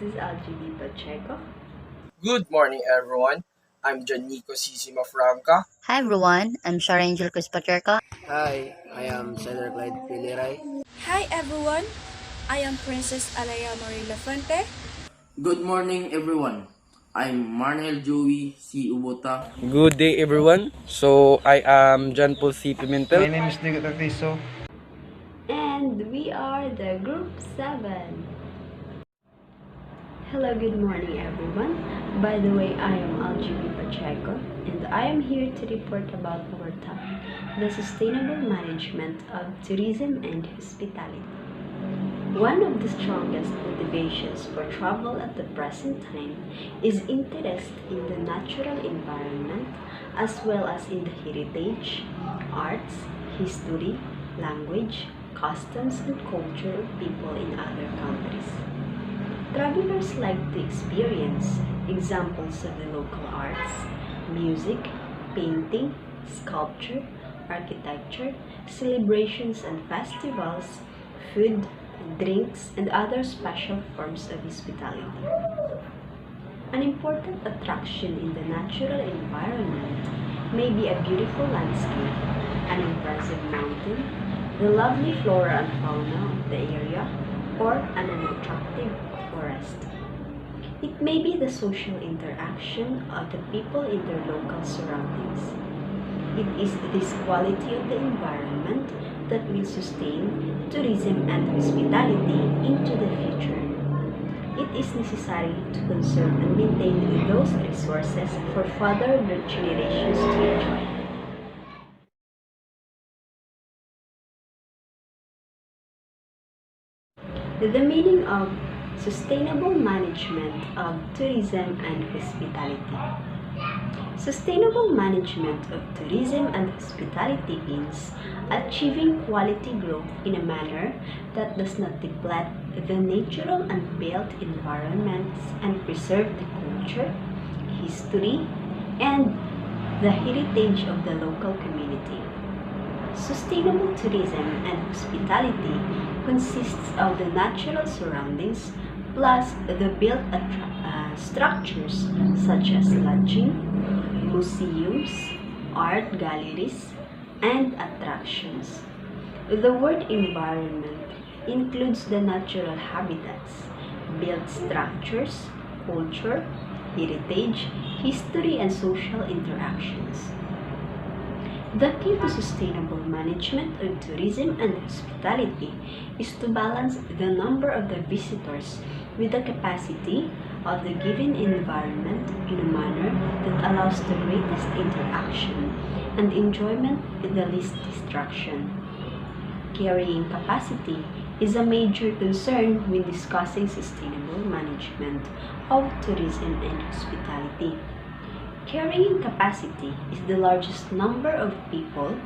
is LGB Pacheco. Good morning, everyone. I'm John Nico Sisima Franca. Hi everyone, I'm Shara Angel Cruz Paterka. Hi, I am Cedar Clyde Piliray. Hi everyone, I am Princess Alaya Marie Lafuente. Good morning, everyone. I'm Marnel Joey C. Ubota. Good day, everyone. So, I am John Paul C. Pimentel. My name is Nico Tatiso. And we are the Group 7. Hello, good morning, everyone. By the way, I am LGB Pacheco, and I am here to report about our topic, the sustainable management of tourism and hospitality. One of the strongest motivations for travel at the present time is interest in the natural environment as well as in the heritage, arts, history, language, customs, and culture of people in other countries. Travelers like to experience examples of the local arts, music, painting, sculpture, architecture, celebrations and festivals, food, drinks, and other special forms of hospitality. An important attraction in the natural environment may be a beautiful landscape, an impressive mountain, the lovely flora and fauna of the area, or an attractive forest. It may be the social interaction of the people in their local surroundings. It is this quality of the environment that will sustain tourism and hospitality into the future. It is necessary to conserve and maintain those resources for further generations to enjoy. The meaning of sustainable management of tourism and hospitality. Sustainable management of tourism and hospitality means achieving quality growth in a manner that does not deplete the natural and built environments and preserve the culture, history, and the heritage of the local community. Sustainable tourism and hospitality consists of the natural surroundings plus the built structures such as lodging, museums, art galleries, and attractions. The word environment includes the natural habitats, built structures, culture, heritage, history, and social interactions. The key to sustainable management of tourism and hospitality is to balance the number of the visitors with the capacity of the given environment in a manner that allows the greatest interaction and enjoyment with the least distraction. Carrying capacity is a major concern when discussing sustainable management of tourism and hospitality. Carrying capacity is the largest number of people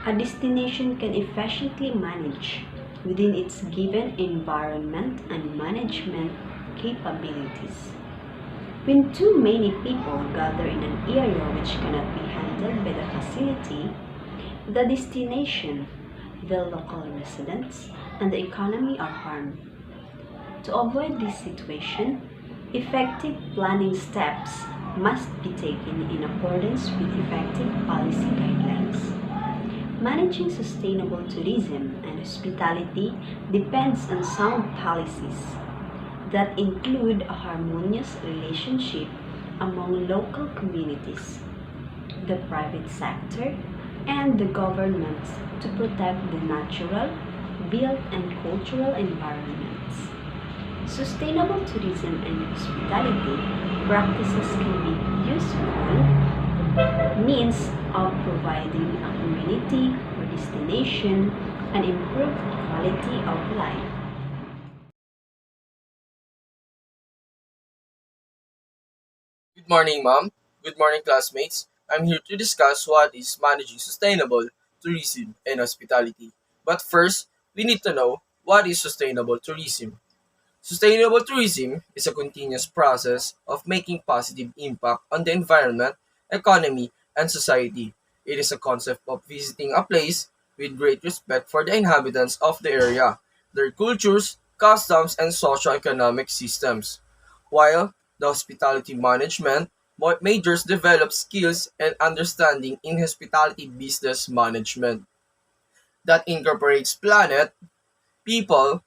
a destination can efficiently manage within its given environment and management capabilities. When too many people gather in an area which cannot be handled by the facility, the destination, the local residents, and the economy are harmed. To avoid this situation, effective planning steps must be taken in accordance with effective policy guidelines. Managing sustainable tourism and hospitality depends on sound policies that include a harmonious relationship among local communities, the private sector, and the governments to protect the natural, built, and cultural environments. Sustainable tourism and hospitality practices can be useful means of providing a community or destination an improved quality of life. Good morning, ma'am. Good morning, classmates. I'm here to discuss what is managing sustainable tourism and hospitality. But first, we need to know what is sustainable tourism. Sustainable tourism is a continuous process of making positive impact on the environment, economy, and society. It is a concept of visiting a place with great respect for the inhabitants of the area, their cultures, customs, and socio-economic systems, while the hospitality management majors develop skills and understanding in hospitality business management that incorporates planet, people,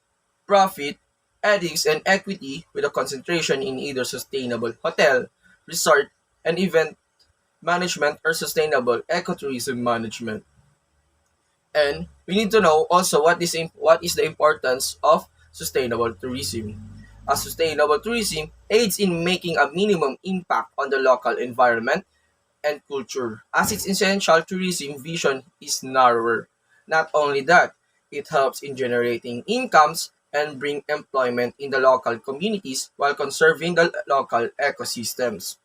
profit, ethics, and equity with a concentration in either sustainable hotel, resort, and event management or sustainable ecotourism management. And we need to know also what is the importance of sustainable tourism. A sustainable tourism aids in making a minimum impact on the local environment and culture, as its essential tourism vision is narrower. Not only that, it helps in generating incomes and bring employment in the local communities while conserving the local ecosystems.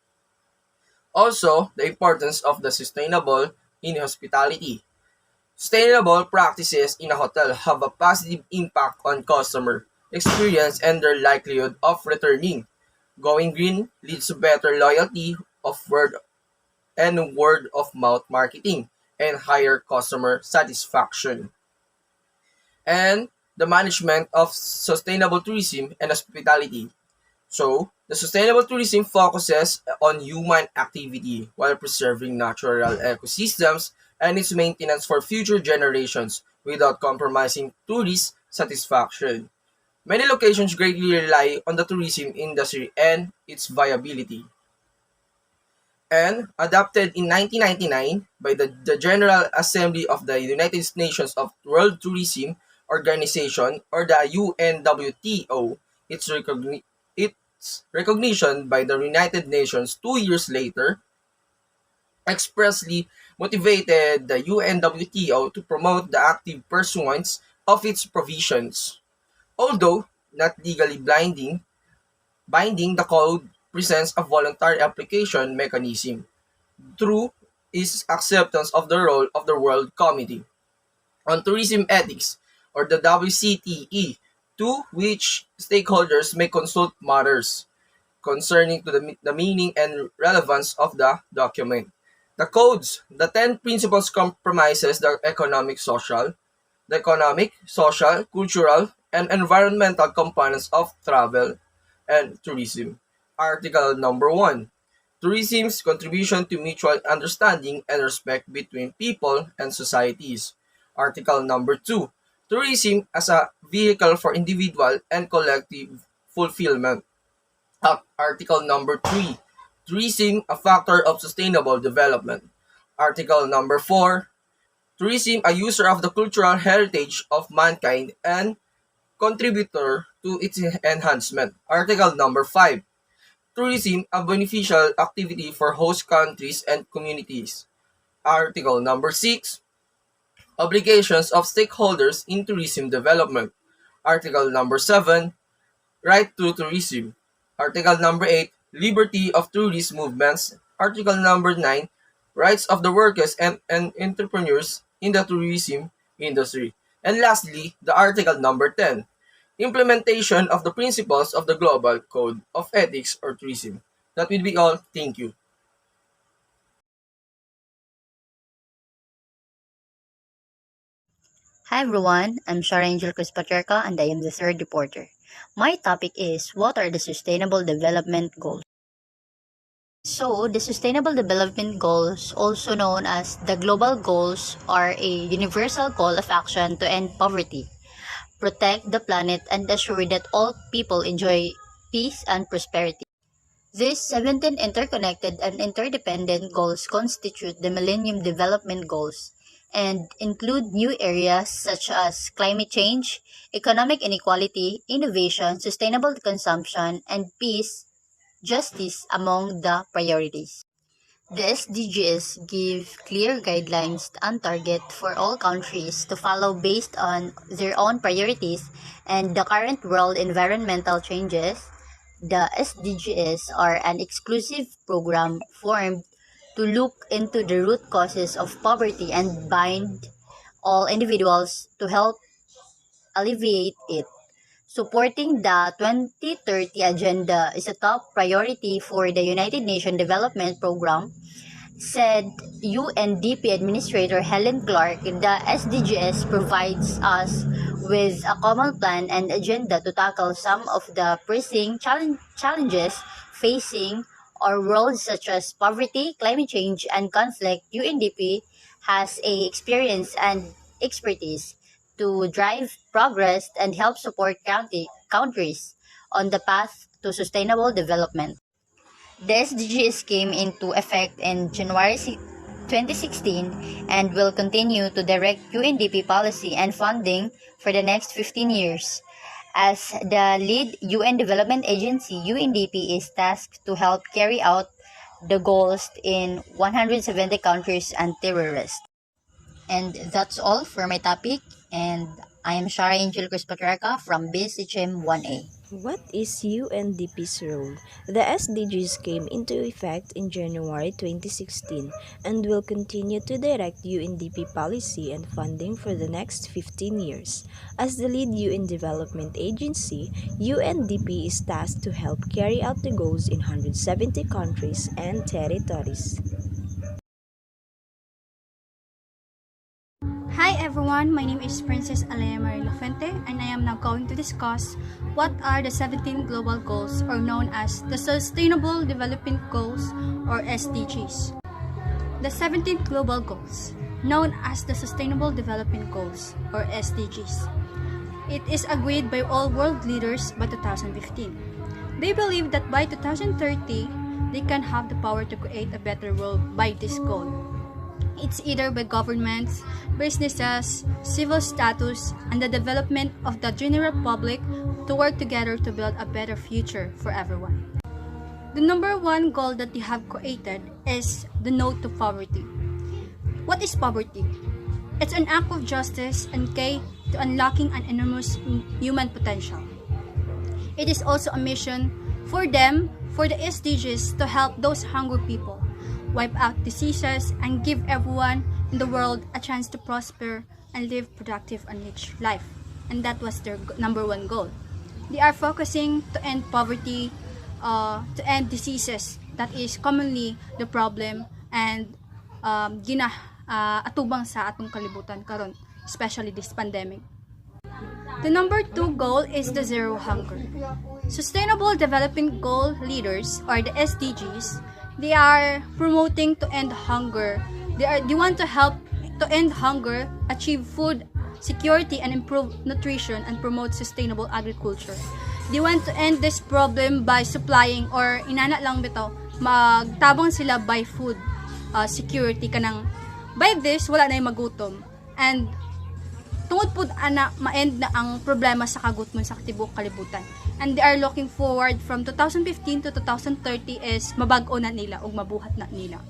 Also, the importance of the sustainable in hospitality. Sustainable practices in a hotel have a positive impact on customer experience and their likelihood of returning. Going green leads to better loyalty of word of mouth marketing and higher customer satisfaction. And the management of sustainable tourism and hospitality. So, the sustainable tourism focuses on human activity while preserving natural ecosystems and its maintenance for future generations without compromising tourist satisfaction. Many locations greatly rely on the tourism industry and its viability. And adopted in 1999 by the General Assembly of the United Nations of World Tourism Organization or the UNWTO, its recognition by the United Nations 2 years later expressly motivated the UNWTO to promote the active pursuance of its provisions. Although not legally binding, the code presents a voluntary application mechanism through its acceptance of the role of the World Committee on Tourism Ethics, or the WCTE, to which stakeholders may consult matters concerning to the meaning and relevance of the document. The 10 principles compromises the economic, social, cultural, and environmental components of travel and tourism. Article number 1. Tourism's contribution to mutual understanding and respect between people and societies. Article number 2. Tourism as a vehicle for individual and collective fulfillment. Article number 3. Tourism a factor of sustainable development. Article number 4. Tourism a user of the cultural heritage of mankind and contributor to its enhancement. Article number 5. Tourism a beneficial activity for host countries and communities. Article number 6. Obligations of stakeholders in tourism development. Article number 7. Right to tourism. Article number 8. Liberty of tourist movements. Article number 9. Rights of the workers and entrepreneurs in the tourism industry. And lastly, the article number 10. Implementation of the principles of the Global Code of Ethics or Tourism. That will be all. Thank you. Hi everyone, I'm Shara Angel Cruz Paterka and I am the third reporter. My topic is what are the Sustainable Development Goals? So, the Sustainable Development Goals, also known as the Global Goals, are a universal call of action to end poverty, protect the planet, and assure that all people enjoy peace and prosperity. These 17 interconnected and interdependent goals constitute the Millennium Development Goals and include new areas such as climate change, economic inequality, innovation, sustainable consumption, and peace, justice among the priorities. The SDGs give clear guidelines and target for all countries to follow based on their own priorities and the current world environmental changes. The SDGs are an exclusive program formed to look into the root causes of poverty and bind all individuals to help alleviate it. Supporting the 2030 Agenda is a top priority for the United Nations Development Program, said UNDP Administrator Helen Clark. The SDGs provides us with a common plan and agenda to tackle some of the pressing challenges facing our world, such as poverty, climate change, and conflict. UNDP has a experience and expertise to drive progress and help support countries on the path to sustainable development. The SDGs came into effect in January 2016 and will continue to direct UNDP policy and funding for the next 15 years. As the lead UN Development Agency, UNDP is tasked to help carry out the goals in 170 countries and terrorists. And that's all for my topic. And I am Shara Angel Cruz Patriarca from BSHM 1A. What is UNDP's role? The SDGs came into effect in January 2016 and will continue to direct UNDP policy and funding for the next 15 years. As the lead UN Development Agency, UNDP is tasked to help carry out the goals in 170 countries and territories. Hi everyone, my name is Princess Alea Marie Lafuente and I am now going to discuss what are the 17 global goals, or known as the Sustainable Development Goals or SDGs. The 17 global goals, known as the Sustainable Development Goals or SDGs. It is agreed by all world leaders by 2015. They believe that by 2030, they can have the power to create a better world by this goal. It's either by governments, businesses, civil status, and the development of the general public to work together to build a better future for everyone. The number one goal that they have created is the No to Poverty. What is poverty? It's an act of justice and key to unlocking an enormous human potential. It is also a mission for them, for the SDGs, to help those hungry people, wipe out diseases, and give everyone in the world a chance to prosper and live productive and rich life. And that was their number one goal. They are focusing to end poverty, to end diseases that is commonly the problem and atubang sa atong kalibutan karon, especially this pandemic. The number two goal is the Zero Hunger. Sustainable Development Goal leaders, or the SDGs, they are promoting to end hunger. They want to help to end hunger, achieve food security, and improve nutrition and promote sustainable agriculture. They want to end this problem by supplying, or inana lang bitaw, magtabang sila by food security kanang by this wala na yung magutom, and tungod pud ana ma-end na ang problema sa kagutmon sa tibuok kalibutan. And they are looking forward from 2015 to 2030 is mabag-o na nila o mabuhat na nila.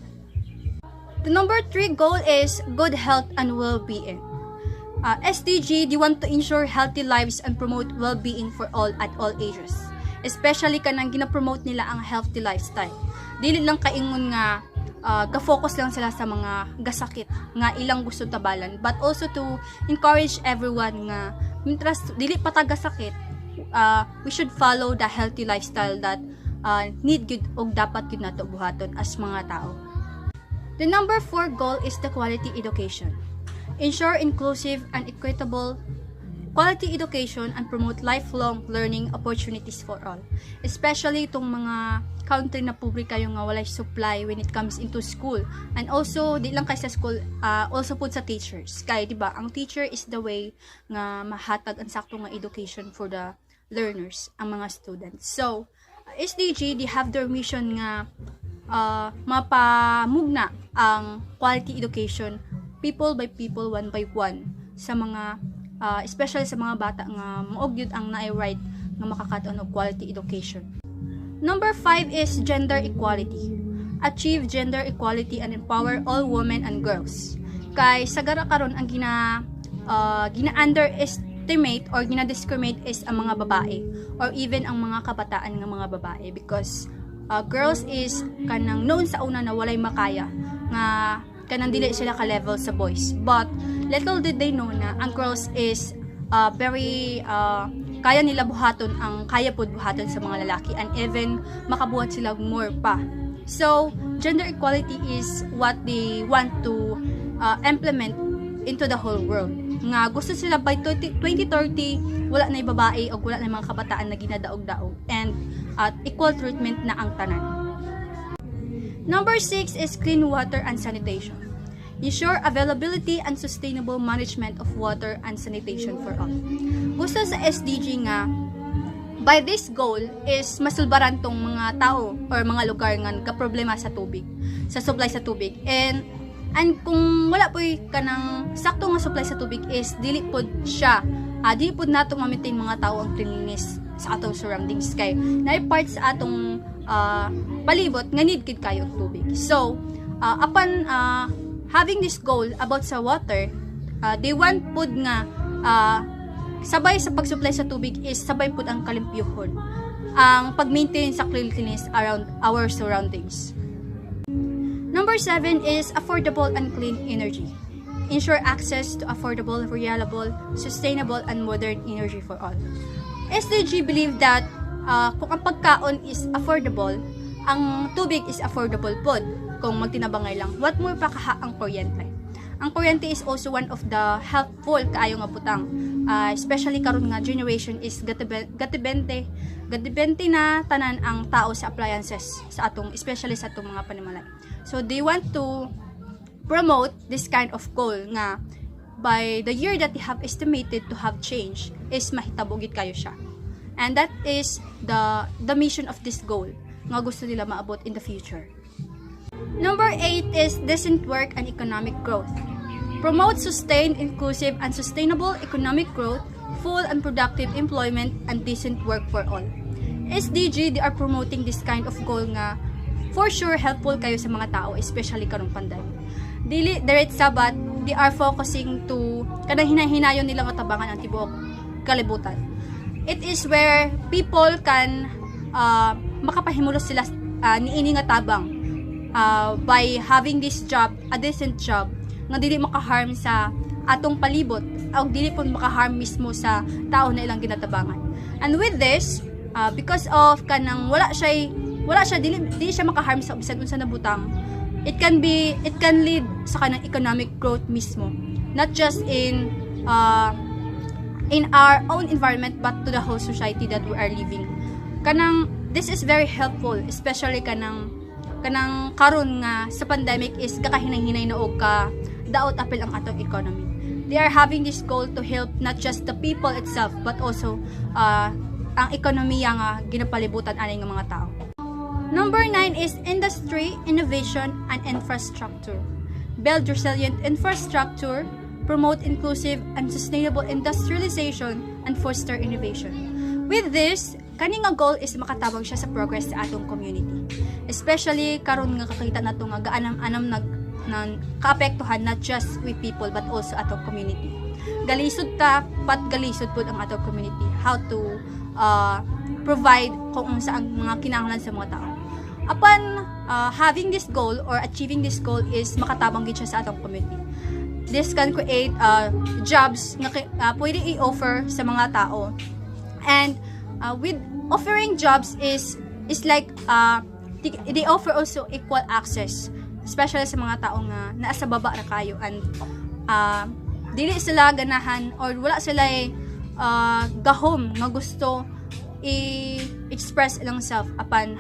The number 3 goal is good health and well-being. SDG, they want to ensure healthy lives and promote well-being for all at all ages. Especially kanang gina-promote nila ang healthy lifestyle. Dili lang kaingon nga ka-focus lang sila sa mga gasakit nga ilang gusto tabalan, but also to encourage everyone nga mintras dili pa ta gasakit, we should follow the healthy lifestyle that need good og dapat gud nato buhaton as mga tao. The number 4 goal is the quality education. Ensure inclusive and equitable quality education and promote lifelong learning opportunities for all. Especially itong mga country na publika yung nga walay supply when it comes into school. And also, di lang kay sa school, also put sa teachers. Kaya, di ba, ang teacher is the way nga mahatag ang sakto nga education for the learners, ang mga students. So, SDG, they have their mission nga mapamugna ang quality education people by people, one by one sa mga especially sa mga bata nga maog yun ang na-right nga makakaton og quality education. Number 5 is gender equality. Achieve gender equality and empower all women and girls. Kay sagara karon ang gina-underestimate or gina-discriminate is ang mga babae or even ang mga kabataan nga mga babae, because girls is kanang known sa una na walay makaya nga kanang dili sila ka level sa boys, but little did they know na ang girls is very kaya nila buhaton ang kaya pod buhaton sa mga lalaki, and even makabuhat sila more pa. So gender equality is what they want to implement into the whole world. nga gusto sila by 2030 wala na babae o wala na mga kabataan na ginadaog-daog and equal treatment na ang tanan. Number 6 is clean water and sanitation. Ensure availability and sustainable management of water and sanitation for all. Gusto sa SDG nga by this goal is masulbaran tong mga tao or mga lugar nga nagka-problema sa tubig, sa supply sa tubig. And kung wala po kanang sakto nga supply sa tubig is dili pod siya. Dili pod nato ma-maintain mga tao ang cleanliness sa atong surroundings kay naay part sa atong palibot nga need kid kayo og tubig. So, upon having this goal about sa water, they want pod nga sabay sa pag-supply sa tubig is sabay pod ang kalimpyuhon, ang pag-maintain sa cleanliness around our surroundings. Number 7 is affordable and clean energy. Ensure access to affordable, reliable, sustainable, and modern energy for all. SDG believe that kung ang pagkaon is affordable, ang tubig is affordable pod kung magtinabangay lang. What more pa kaha ang kuryente? Ang kuryente is also one of the helpful kaayo nga butang. Especially karon nga generation is gatibente na tanan ang tao sa appliances sa atong, especially sa atong mga panimalay. So they want to promote this kind of goal nga by the year that they have estimated to have change is mahitabogit kayo siya. And that is the mission of this goal nga gusto nila maabot in the future. Number 8 is decent work and economic growth. Promote sustained, inclusive, and sustainable economic growth, full and productive employment, and decent work for all. SDG, they are promoting this kind of goal nga for sure helpful kayo sa mga tao, especially karong pandemic. Dili direct sabat, they are focusing to kanang hinahinayon nila matabangan ang tibuok kalibutan. It is where people can makapahimulos sila niini nga tabang by having this job, a decent job nga dili makaharm sa atong palibot o dili pun makaharm mismo sa tao na ilang ginatabangan. And with this, because of kanang wala siya dili siya makaharm sa bisan unsa na butang, it can lead sa kanang economic growth mismo, not just in our own environment but to the whole society that we are living. Kanang this is very helpful, especially kanang karon nga sa pandemic is kakahinay-hinay na og ka daot apil ang atong economy. They are having this goal to help not just the people itself but also ang ekonomiya nga ginapalibutan ani nga mga tao. Number 9 is industry, innovation, and infrastructure. Build resilient infrastructure, promote inclusive and sustainable industrialization, and foster innovation. With this, kani nga goal is makatabang siya sa progress sa atong community. Especially karon nga kakita nato nga gaanam-anam kaapektuhan not just with people but also atong community. Galisod ta, galisod pud ang atong community. How to provide kung unsa ang mga kinahanglan sa mga tao. Upon having this goal or achieving this goal is makatabang gid siya sa atong community. This can create jobs nga pwede i-offer sa mga tao. And with offering jobs is like they offer also equal access, especially sa mga tao nga naa sa baba ra kayo and dili sila ganahan or wala sila gahom nga gusto i-express ilang self upon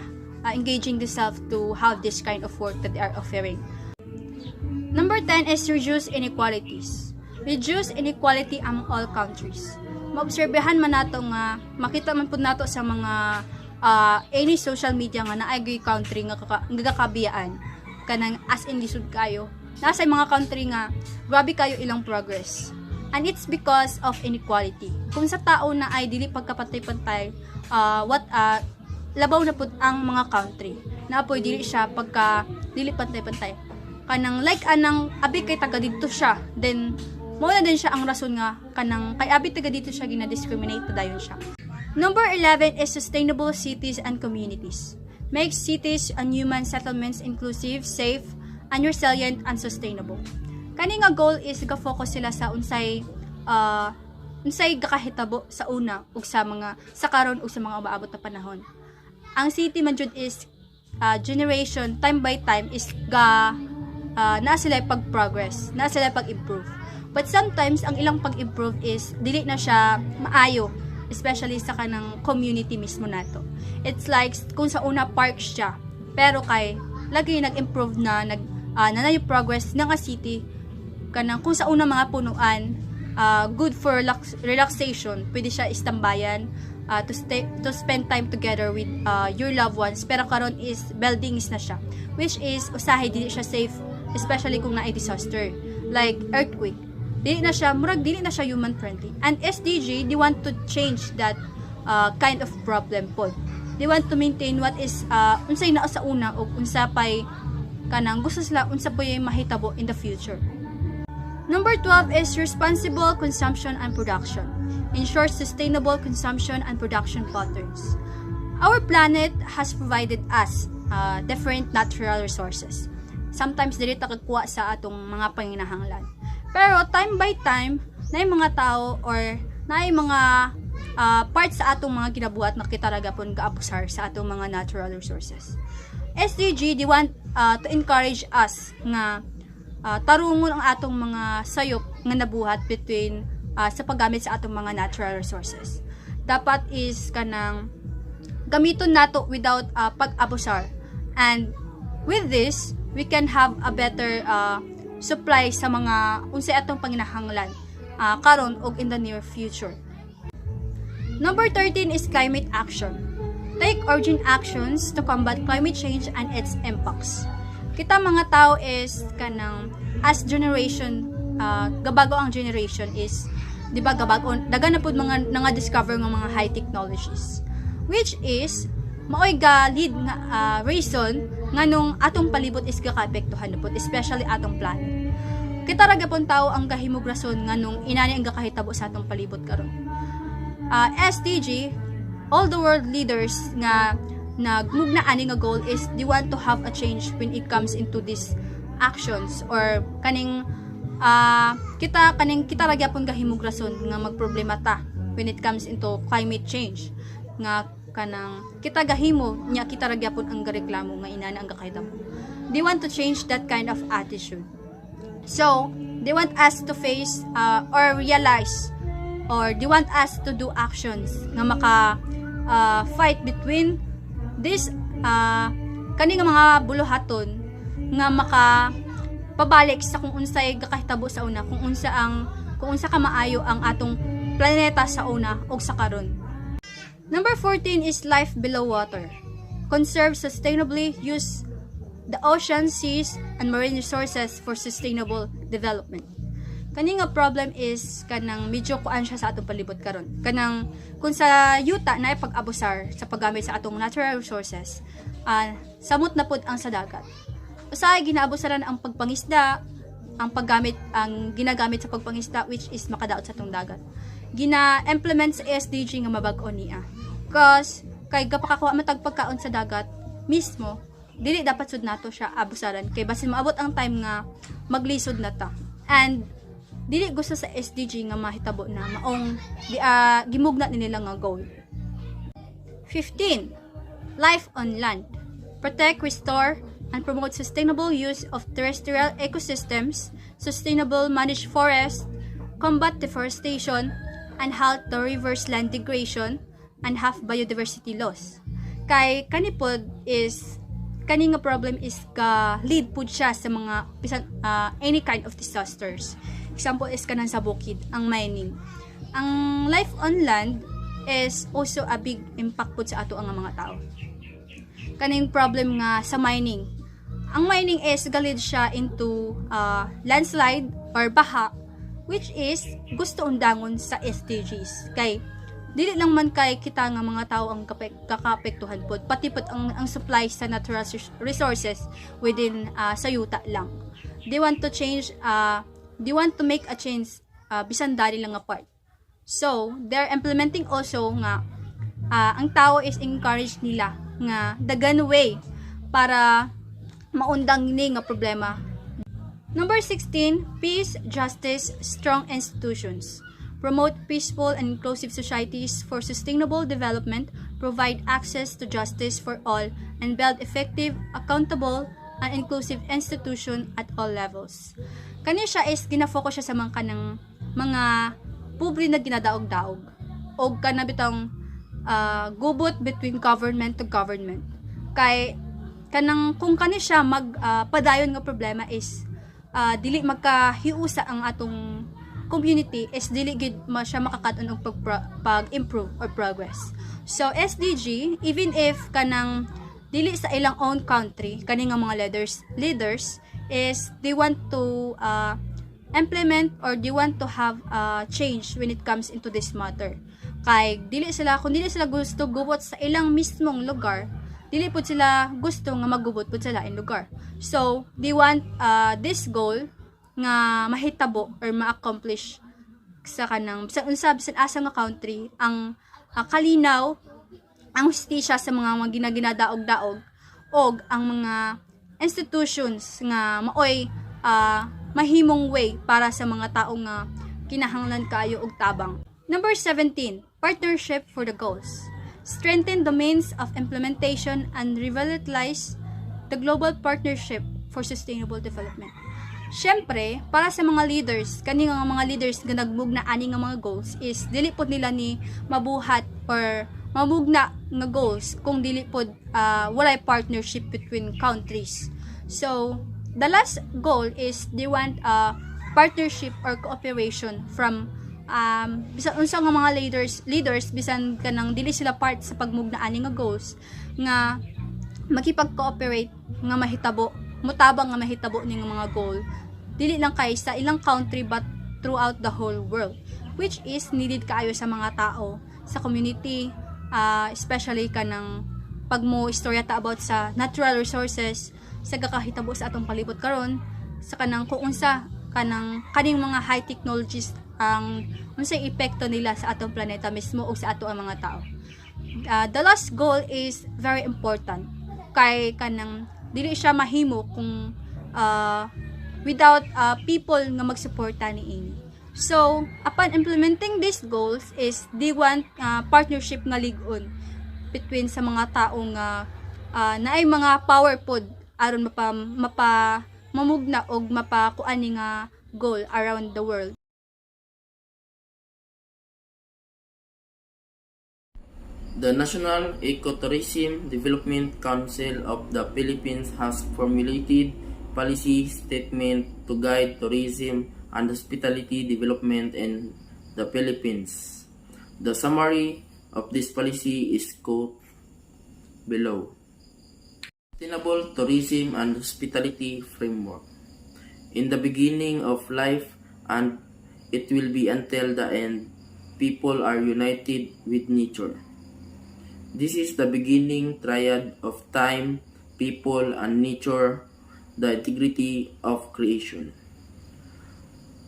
engaging the self to have this kind of work that they are offering. Number 10 is reduce inequalities. Reduce inequality among all countries. Maobserbahan man nato nga makita man pud nato sa mga any social media nga naay country nga gagakabiyaan kanang as in lisod kayo. Nasa mga country nga grabe kayo ilang progress. And it's because of inequality. Kung sa tao na ay dili pagkapantay-pantay, labaw na pud ang mga country. Na apoy dili siya pagka dili pantay-pantay. Kanang like anang abi kay taga dito siya, then mo na din siya ang rason nga kanang kay abi taga dito siya gina-discriminate dayon siya. Number 11 is sustainable cities and communities. Make cities and human settlements inclusive, safe, and resilient and sustainable. Kani nga goal is ga-focus sila sa unsay gakahitabo sa una ug sa karon ug sa mga umaabot na panahon. Ang city man jud is generation time by time is naa sila pag-progress, naa sila pag-improve. But sometimes ang ilang pag-improve is dili na siya maayo, especially sa kanang community mismo nato. It's like kung sa una park siya, pero kay lagi nag-improve na na yung progress ng city kanang kung sa una mga punuan, good for relaxation, pwede siya istambayan, to spend time together with your loved ones, pero karon is buildings na siya, which is usahay dili siya safe, especially kung naay disaster like earthquake. Dili na siya human friendly, and SDG they want to change that kind of problem pod. They want to maintain what is unsay naa sa una o unsa pay kanang gusto sila unsa poy mahitabo in the future. Number 12 is responsible consumption and production. Ensure sustainable consumption and production patterns. Our planet has provided us different natural resources. Sometimes dili ta kagkuha sa atong mga panginahanglan. Pero time by time, naay mga tao or naay mga parts sa atong mga kinabuhat na kita ragapon kaabusar sa atong mga natural resources. SDG, they want to encourage us nga tarungon ang atong mga sayop nga nabuhat between sa paggamit sa atong mga natural resources. Dapat is kanang gamiton nato without pag-abusar. And with this, we can have a better supply sa mga unsay atong panginahanglan karon og in the near future. Number 13 is climate action. Take urgent actions to combat climate change and its impacts. Kita mga tao is kanang as generation, gabago ang generation is, di ba gabago, daga na pud mga discover ng mga high technologies, which is maoy ga lead nga reason nganong atong palibot is gakaapektuhan na pud, especially atong planet. Kita ra gyapon tao ang gahimog rason nganong inani ang gakahitabo sa atong palibot karon. SDG, all the world leaders nga nagmugna ani nga goal is they want to have a change when it comes into these actions or kaning kita ra gyapon gahimog rason nga magproblema ta when it comes into climate change nga kanang kita gahimo nya kita ra gyapon ang gareklamo nga inana ang gakahitabo. They want to change that kind of attitude. So, they want us to face or realize, or they want us to do actions nga maka fight between this kani nga mga buluhaton nga maka pabalik sa kung unsay gakahitabo sa una, kung unsa ka maayo ang atong planeta sa una ug sa karon. Number 14 is life below water. Conserve sustainably, use the ocean, seas, and marine resources for sustainable development. Kani nga problem is kanang medyo kuan siya sa atong palibot karon. Kanang kung sa yuta na pag-abusar sa paggamit sa atong natural resources, samot na pud ang sa dagat. Usahay ginaabusaran ang pagpangisda, ang ginagamit sa pagpangisda which is makadaot sa atong dagat. Gina-implement sa SDG nga mabag-o niya. Cause kay gapakakuha man tag pagkaon sa dagat mismo, dili dapat sud nato siya abusaran kay basin maabot ang time nga maglisod na ta. And dili gusto sa SDG nga mahitabo na maong gimugna ni nila nga goal. 15. Life on land. Protect, restore, and promote sustainable use of terrestrial ecosystems, sustainable manage forests, combat deforestation, and halt the reverse land degradation, and have biodiversity loss. Kay kanipod is kani nga problem is ka lead pud siya sa mga any kind of disasters. Example is kanan sa bukid ang mining. Ang life on land is also a big impact pud sa ato ang mga tao. Kaning problem nga sa mining. Ang mining is galid siya into landslide or baha, which is gusto undangon sa SDGs. Kay dili lang man kay kita nga mga tao ang kakaapektuhan pod, pati pod ang supply sa natural resources within sa yuta lang. They want to change, they want to make a change bisan dali lang nga part. So, they're implementing also nga ang tao is encouraged nila nga dagan way para maundang ni nga problema. Number 16, peace, justice, strong institutions. Promote peaceful and inclusive societies for sustainable development, provide access to justice for all, and build effective, accountable, and inclusive institutions at all levels. Kani siya is gina-focus siya sa mga kanang mga pobre na ginadaog-daog o kana bitang gubot between government to government. Kay kanang kung kani siya padayon nga problema is dili magkahiusa ang atong community is dili gid siya makakad-on og pag-improve or progress. So SDG, even if kanang dili sa ilang own country kani nga mga leaders is they want to implement or they want to have change when it comes into this matter. Kay kung dili sila gusto gubot sa ilang mismong lugar, dili pud sila gusto nga magubot pud sila in lugar. So they want this goal nga mahitabo or ma-accomplish sa kanang bisan asa nga country ang kalinaw, ang hustisya sa mga ginadaog-daog og ang mga institutions nga maoy mahimong way para sa mga tao nga kinahanglan kaayo og tabang. Number 17, partnership for the goals. Strengthen the means of implementation and revitalize the global partnership for sustainable development. Syempre, para sa mga leaders, kani nga mga leaders nga nagmugna ani nga mga goals is dili pod nila ni mabuhat or mamugna nga goals kung dili pod walay partnership between countries. So, the last goal is they want partnership or cooperation from bisan unsa nga mga leaders bisan kanang dili sila part sa pagmugna ani nga goals nga makipag-cooperate nga mahitabo mutabang nga mahitabo ning mga goal dili lang kay sa ilang country but throughout the whole world, which is needed kaayo sa mga tao sa community, especially kanang pag mo istorya ta about sa natural resources sa kakahitabo sa atong palibot karon, sa kanang kung unsa kaning mga high technologies ang unsay epekto nila sa atong planeta mismo o sa ato ang mga tao. The last goal is very important kay kanang dili siya mahimo kung without people nga magsuporta niini. So, upon implementing these goals is they want partnership nga lig-on between sa mga tao nga naay mga power pod aron mamugna og mapakuan nga goal around the world. The National Ecotourism Development Council of the Philippines has formulated policy statement to guide tourism and hospitality development in the Philippines. The summary of this policy is quoted below. Sustainable Tourism and Hospitality Framework. In the beginning of life and it will be until the end, people are united with nature. This is the beginning triad of time, people, and nature, the integrity of creation.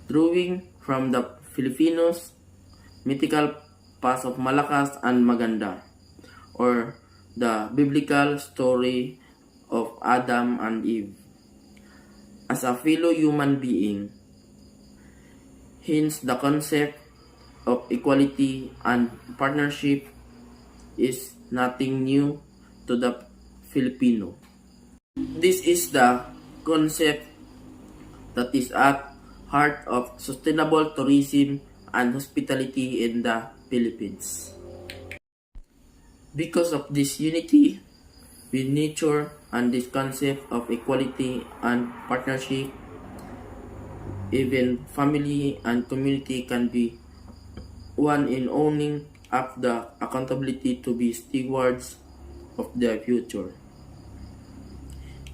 Drawing from the Filipinos' mythical past of Malakas and Maganda, or the biblical story of Adam and Eve. As a fellow human being, hence the concept of equality and partnership is nothing new to the Filipino. This is the concept that is at heart of sustainable tourism and hospitality in the Philippines. Because of this unity with nature and this concept of equality and partnership, even family and community can be one in owning up the accountability to be stewards of their future,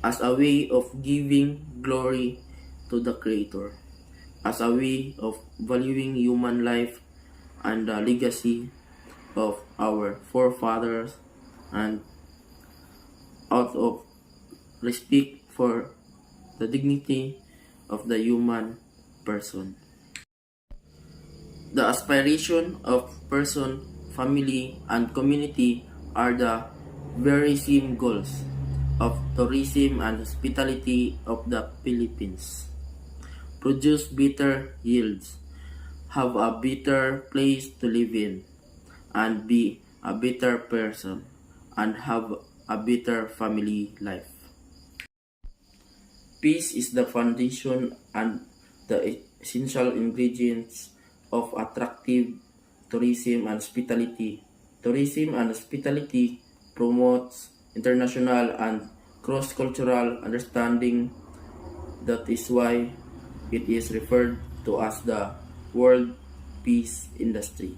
as a way of giving glory to the Creator, as a way of valuing human life and the legacy of our forefathers, and out of respect for the dignity of the human person. The aspiration of person, family, and community are the very same goals of tourism and hospitality of the Philippines. Produce better yields, have a better place to live in, and be a better person, and have a better family life. Peace is the foundation and the essential ingredients of attractive tourism and hospitality. Tourism and hospitality promotes international and cross-cultural understanding. That is why it is referred to as the world peace industry.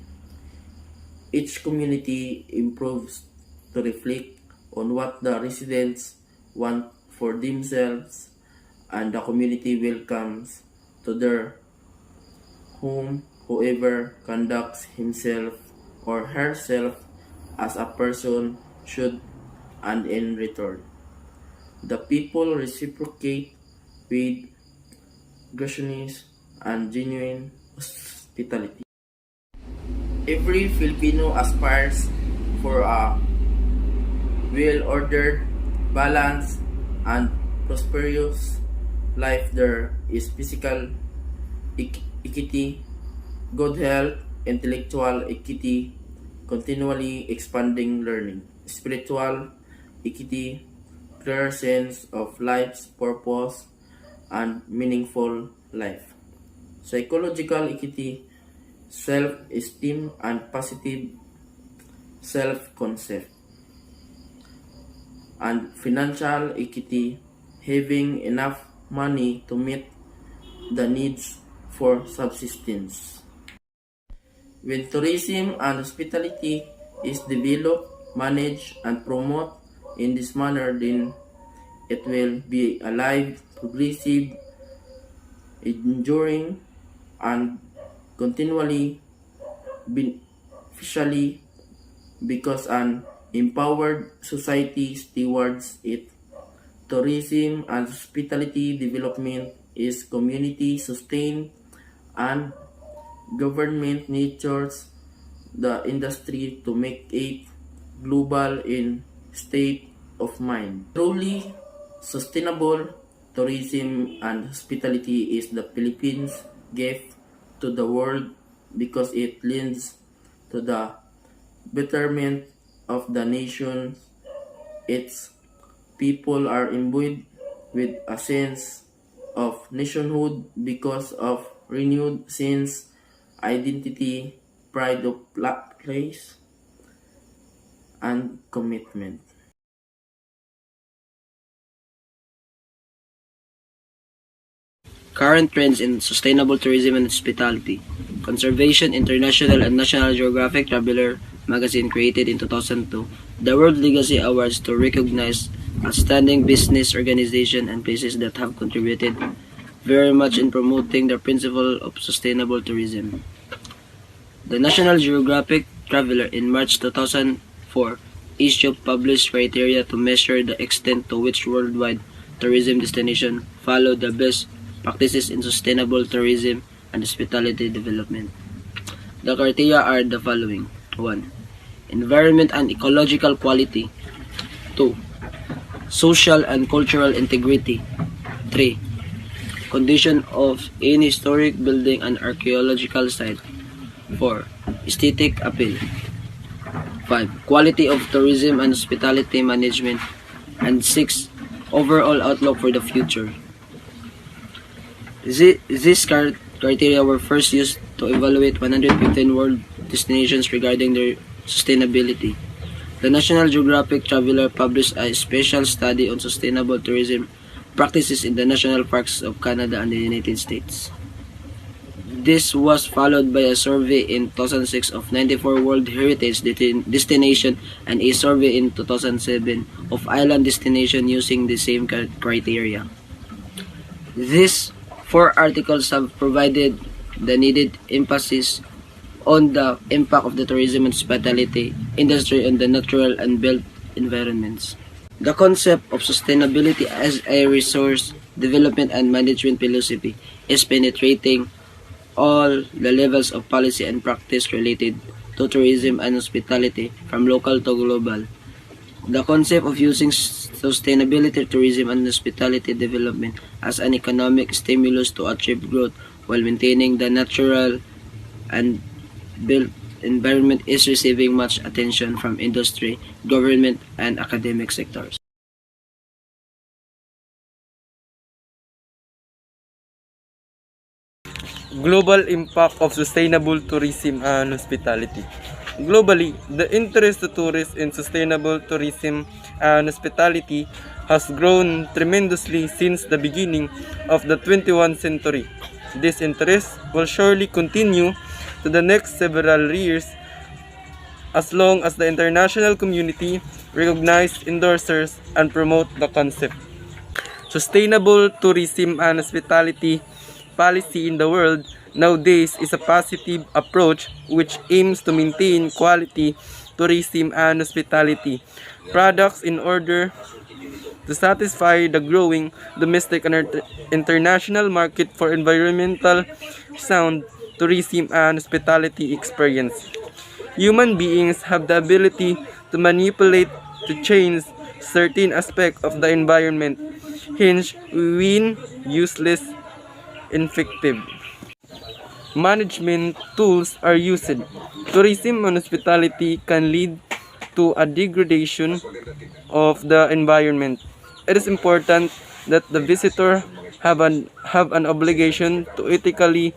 Each community improves to reflect on what the residents want for themselves, and the community welcomes to their home whoever conducts himself or herself as a person should, and in return, the people reciprocate with graciousness and genuine hospitality. Every Filipino aspires for a well-ordered, balanced, and prosperous life. There is physical equity, good health, intellectual equity, continually expanding learning, spiritual equity, clear sense of life's purpose, and meaningful life, psychological equity, self-esteem, and positive self-concept, and financial equity, having enough money to meet the needs for subsistence. When tourism and hospitality is developed, managed, and promoted in this manner, then it will be alive, progressive, enduring, and continually beneficially, because an empowered society stewards it. Tourism and hospitality development is community sustained, and government nurtures the industry to make it global in state of mind. Truly sustainable tourism and hospitality is the Philippines' gift to the world, because it lends to the betterment of the nation. Its people are imbued with a sense of nationhood because of renewed sense, identity, pride of place, and commitment. Current trends in sustainable tourism and hospitality. Conservation International and National Geographic Traveler magazine created in 2002 the World Legacy Awards to recognize outstanding business organizations and places that have contributed very much in promoting the principle of sustainable tourism. The National Geographic Traveler in March 2004 issued published criteria to measure the extent to which worldwide tourism destinations follow the best practices in sustainable tourism and hospitality development. The criteria are the following. 1. Environment and ecological quality. 2. Social and cultural integrity. 3. Condition of any historic building and archaeological site. 4. Aesthetic appeal. 5. Quality of tourism and hospitality management. And 6. Overall outlook for the future. These criteria were first used to evaluate 115 world destinations regarding their sustainability. The National Geographic Traveler published a special study on sustainable tourism practices in the national parks of Canada and the United States. This was followed by a survey in 2006 of 94 World Heritage destinations and a survey in 2007 of island destinations using the same criteria. These 4 articles have provided the needed emphasis on the impact of the tourism and hospitality industry on the natural and built environments. The concept of sustainability as a resource development and management philosophy is penetrating all the levels of policy and practice related to tourism and hospitality, from local to global. The concept of using sustainability tourism and hospitality development as an economic stimulus to achieve growth while maintaining the natural and built environment is receiving much attention from industry, government, and academic sectors. Global impact of sustainable tourism and hospitality. Globally, the interest of tourists in sustainable tourism and hospitality has grown tremendously since the beginning of the 21st century. This interest will surely continue to the next several years as long as the international community recognizes, endorses, and promote the concept. Sustainable tourism and hospitality policy in the world nowadays is a positive approach which aims to maintain quality tourism and hospitality products in order to satisfy the growing domestic and international market for environmental sound tourism and hospitality experience. Human beings have the ability to manipulate to change certain aspects of the environment, hence when useless effective. Management tools are used. Tourism and hospitality can lead to a degradation of the environment. It is important that the visitor have an obligation to ethically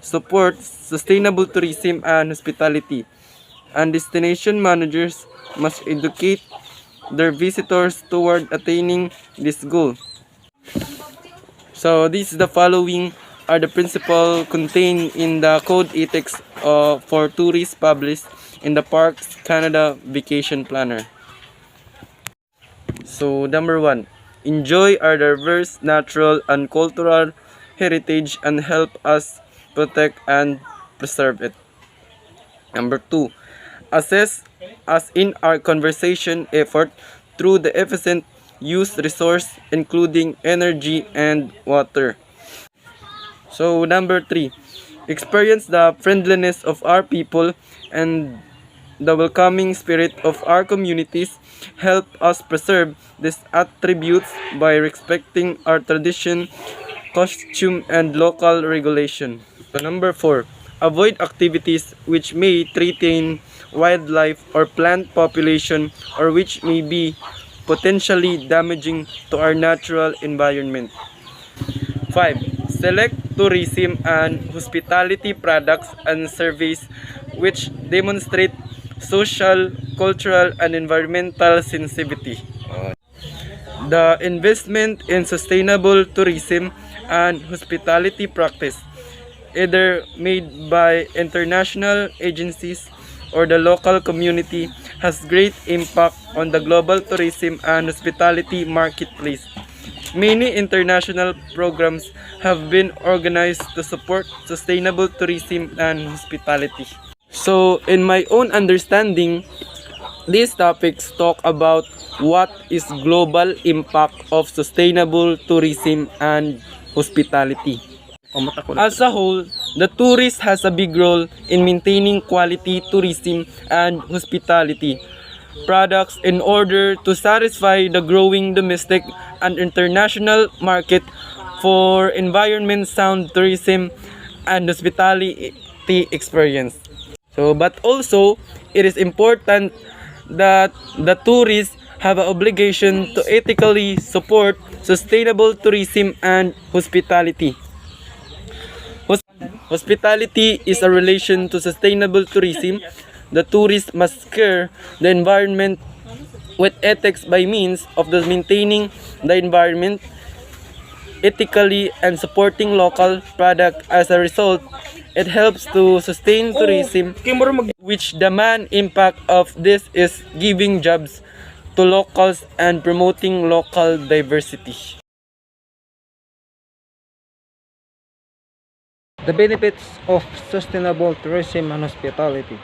support sustainable tourism and hospitality, and destination managers must educate their visitors toward attaining this goal. So the following are the principles contained in the Code Ethics for Tourists published in the Parks Canada Vacation Planner. So number 1, enjoy our diverse natural and cultural heritage and help us protect and preserve it. Number 2, assess as in our conservation effort through the efficient use resource including energy and water. So number 3, experience the friendliness of our people and the welcoming spirit of our communities. Help us preserve these attributes by respecting our tradition, costume, and local regulation. So number 4, avoid activities which may threaten wildlife or plant population or which may be potentially damaging to our natural environment. 5. Select tourism and hospitality products and services which demonstrate social, cultural, and environmental sensitivity. The investment in sustainable tourism and hospitality practice, either made by international agencies or the local community, has great impact on the global tourism and hospitality marketplace. Many international programs have been organized to support sustainable tourism and hospitality. So, in my own understanding, these topics talk about what is global impact of sustainable tourism and hospitality. As a whole, the tourist has a big role in maintaining quality tourism and hospitality products in order to satisfy the growing domestic and international market for environment sound tourism and hospitality experience. So, but also, it is important that the tourists have an obligation to ethically support sustainable tourism and hospitality. Hospitality is a relation to sustainable tourism. The tourist must care the environment with ethics by means of the maintaining the environment ethically and supporting local product. As a result, it helps to sustain tourism, which the main impact of this is giving jobs to locals and promoting local diversity. The benefits of sustainable tourism and hospitality.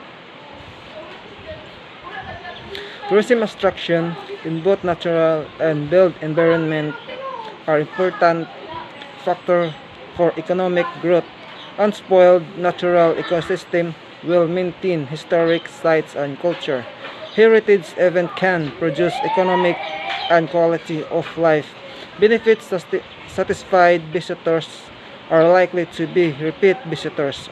Tourism attraction in both natural and built environment are important factor for economic growth. Unspoiled natural ecosystem will maintain historic sites and culture. Heritage event can produce economic and quality of life. Benefits satisfied visitors are likely to be repeat visitors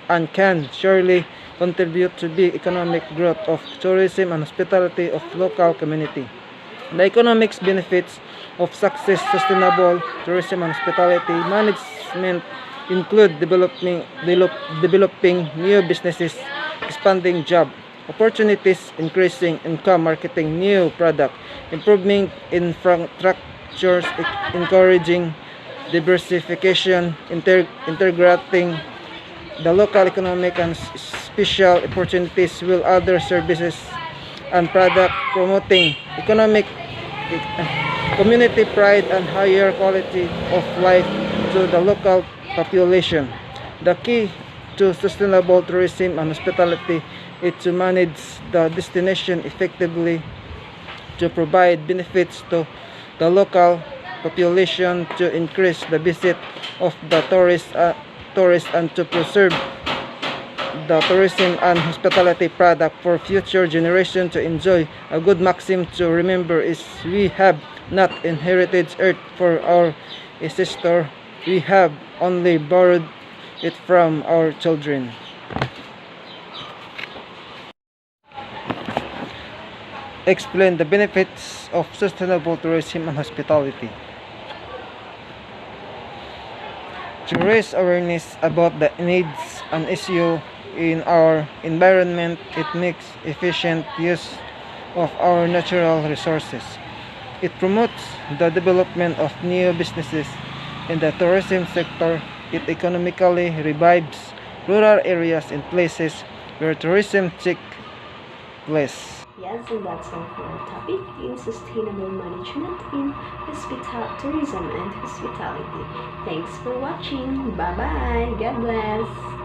and can surely contribute to the economic growth of tourism and hospitality of local community. The economic benefits of success sustainable tourism and hospitality management include developing new businesses, expanding job opportunities, increasing income, marketing new product, improving infrastructures, encouraging diversification, integrating the local economic and special opportunities with other services and product, promoting economic community pride and higher quality of life to the local population. The key to sustainable tourism and hospitality is to manage the destination effectively, to provide benefits to the local population, to increase the visit of the tourists and to preserve the tourism and hospitality product for future generations to enjoy. A good maxim to remember is we have not inherited earth for our ancestors, we have only borrowed it from our children. Explain the benefits of sustainable tourism and hospitality. To raise awareness about the needs and issue in our environment, it makes efficient use of our natural resources. It promotes the development of new businesses in the tourism sector. It economically revives rural areas and places where tourism takes place. Yes, and that's all for our topic in sustainable management in tourism and hospitality. Thanks for watching. Bye-bye. God bless.